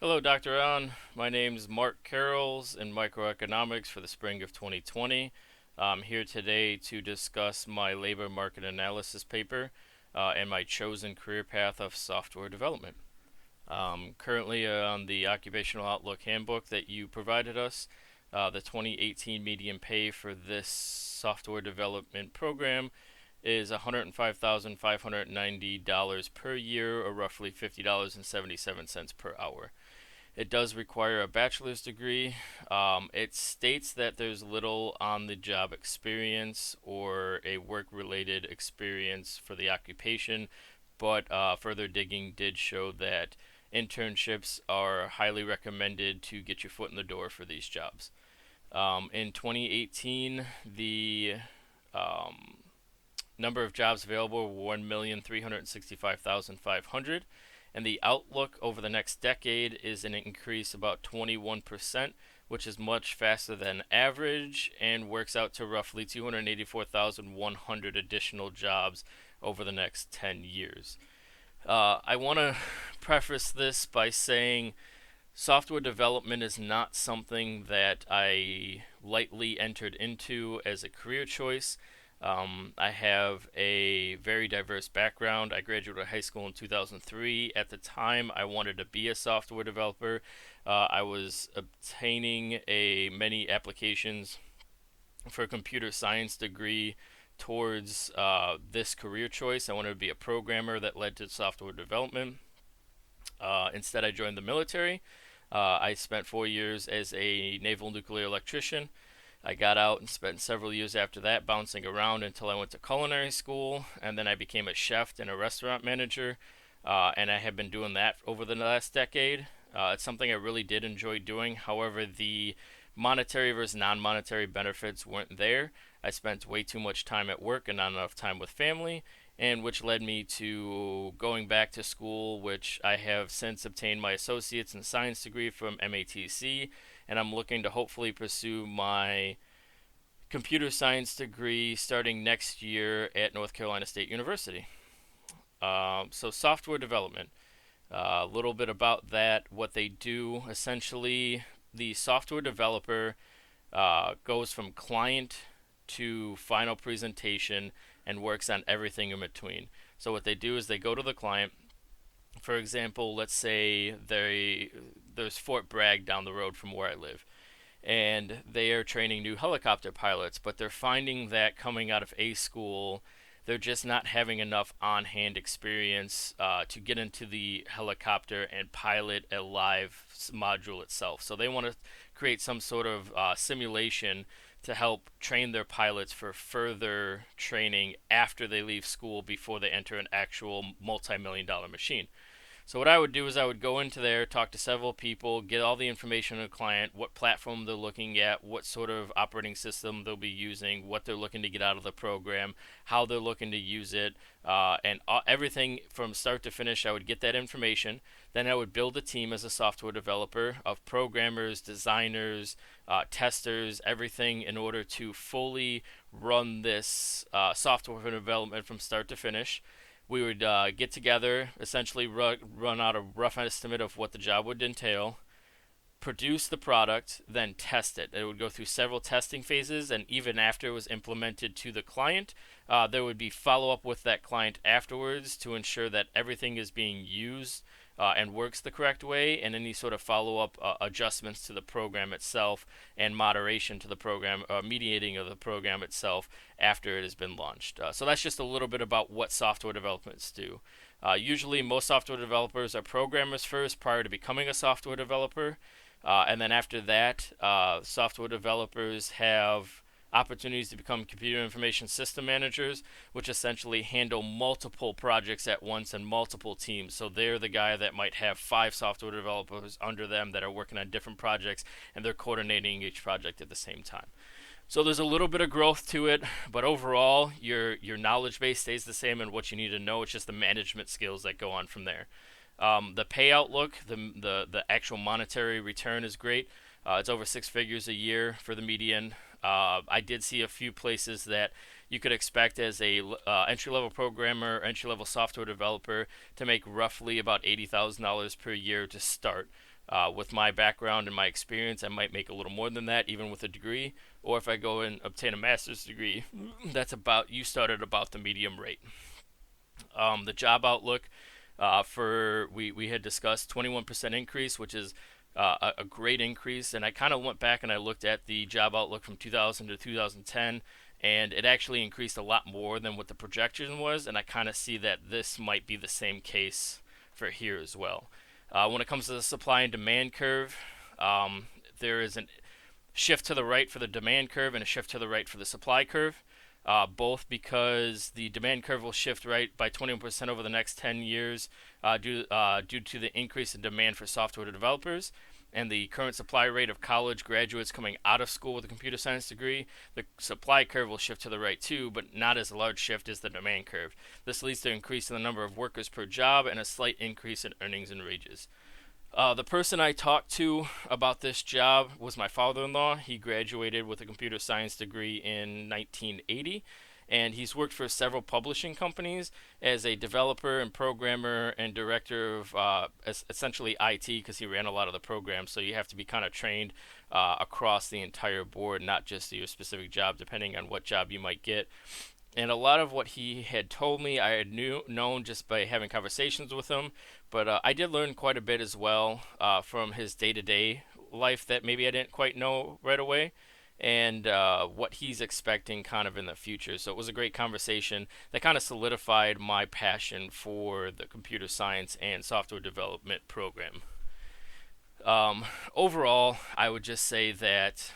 Hello, Dr. Allen. My name's Mark Carrolls in microeconomics for the spring of 2020. I'm here today to discuss my labor market analysis paper and my chosen career path of software development. Currently on the Occupational Outlook Handbook that you provided us, the 2018 median pay for this software development program is $105,590 per year, or roughly $50.77 per hour. It does require a bachelor's degree. It states that there's little on the job experience or a work related experience for the occupation, but further digging did show that internships are highly recommended to get your foot in the door for these jobs. In 2018, the um, number of jobs available were 1,365,500, and the outlook over the next decade is an increase about 21%, which is much faster than average and works out to roughly 284,100 additional jobs over the next 10 years. I want to preface this by saying software development is not something that I lightly entered into as a career choice. I have a very diverse background. I graduated high school in 2003. At the time, I wanted to be a software developer. I was obtaining many applications for a computer science degree towards this career choice. I wanted to be a programmer that led to software development. Instead, I joined the military. I spent 4 years as a naval nuclear electrician. I got out and spent several years after that bouncing around until I went to culinary school, and then I became a chef and a restaurant manager, and I have been doing that over the last decade. It's something I really did enjoy doing. However, the monetary versus non-monetary benefits weren't there. I spent way too much time at work and not enough time with family, and which led me to going back to school, which I have since obtained my associate's in science degree from MATC, and I'm looking to hopefully pursue my computer science degree starting next year at North Carolina State University. So, software development. A little bit about that, what they do. Essentially, the software developer goes from client to final presentation and works on everything in between. So, what they do is they go to the client. For example, let's say there's Fort Bragg down the road from where I live, and they are training new helicopter pilots, but they're finding that coming out of A school, they're just not having enough on hand experience to get into the helicopter and pilot a live module itself. So they want to create some sort of simulation to help train their pilots for further training after they leave school before they enter an actual multi-million-dollar machine. So what I would do is I would go into there, talk to several people, get all the information on the client, what platform they're looking at, what sort of operating system they'll be using, what they're looking to get out of the program, how they're looking to use it, and everything from start to finish. I would get that information. Then I would build a team as a software developer of programmers, designers, testers, everything in order to fully run this software development from start to finish. We would get together, essentially run out a rough estimate of what the job would entail, produce the product, then test it. It would go through several testing phases, and even after it was implemented to the client, there would be follow up with that client afterwards to ensure that everything is being used and works the correct way, and any sort of follow up adjustments to the program itself and moderation to the program, mediating of the program itself after it has been launched. So that's just a little bit about what software developments do. Usually, most software developers are programmers first prior to becoming a software developer. And then after that, software developers have opportunities to become computer information system managers, which essentially handle multiple projects at once and multiple teams. So they're the guy that might have 5 software developers under them that are working on different projects, and they're coordinating each project at the same time. So there's a little bit of growth to it, but overall, your knowledge base stays the same and what you need to know. It's just the management skills that go on from there. The pay outlook, the actual monetary return is great. It's over 6 figures a year for the median. I did see a few places that you could expect as a entry level programmer, entry level software developer to make roughly about $80,000 per year to start. With my background and my experience, I might make a little more than that, even with a degree. Or if I go and obtain a master's degree, that's about you start at about the medium rate. The job outlook for we had discussed 21% increase, which is a great increase. And I kind of went back and I looked at the job outlook from 2000 to 2010, and it actually increased a lot more than what the projection was. And I kind of see that this might be the same case for here as well. When it comes to the supply and demand curve, there is a shift to the right for the demand curve and a shift to the right for the supply curve. Both because the demand curve will shift right by 21% over the next 10 years due to the increase in demand for software developers and the current supply rate of college graduates coming out of school with a computer science degree. The supply curve will shift to the right too, but not as a large shift as the demand curve. This leads to an increase in the number of workers per job and a slight increase in earnings and wages. The person I talked to about this job was my father-in-law. He graduated with a computer science degree in 1980, and he's worked for several publishing companies as a developer and programmer and director of essentially IT, because he ran a lot of the programs. So you have to be kind of trained across the entire board, not just your specific job, depending on what job you might get. And a lot of what he had told me I had known just by having conversations with him, but I did learn quite a bit as well from his day-to-day life that maybe I didn't quite know right away, and what he's expecting kind of in the future. So it was a great conversation that kind of solidified my passion for the computer science and software development program. Overall, I would just say that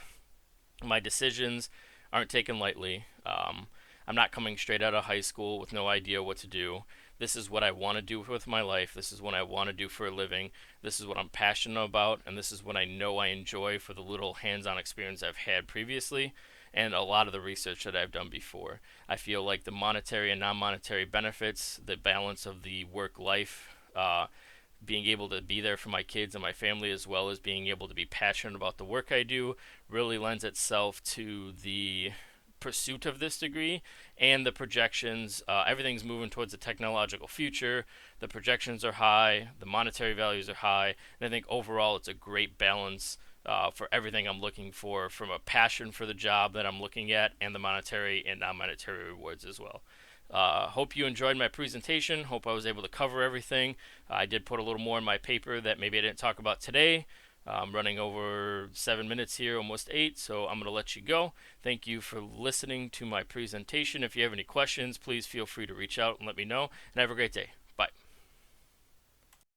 my decisions aren't taken lightly. I'm not coming straight out of high school with no idea what to do. This is what I want to do with my life. This is what I want to do for a living. This is what I'm passionate about, and this is what I know I enjoy for the little hands-on experience I've had previously and a lot of the research that I've done before. I feel like the monetary and non-monetary benefits, the balance of the work-life, being able to be there for my kids and my family, as well as being able to be passionate about the work I do, really lends itself to the pursuit of this degree and the projections. Everything's moving towards a technological future. The projections are high, the monetary values are high, and I think overall it's a great balance for everything I'm looking for, from a passion for the job that I'm looking at and the monetary and non-monetary rewards as well. Hope you enjoyed my presentation. Hope I was able to cover everything. I did put a little more in my paper that maybe I didn't talk about today. I'm running over 7 minutes here, almost 8, so I'm going to let you go. Thank you for listening to my presentation. If you have any questions, please feel free to reach out and let me know, and have a great day.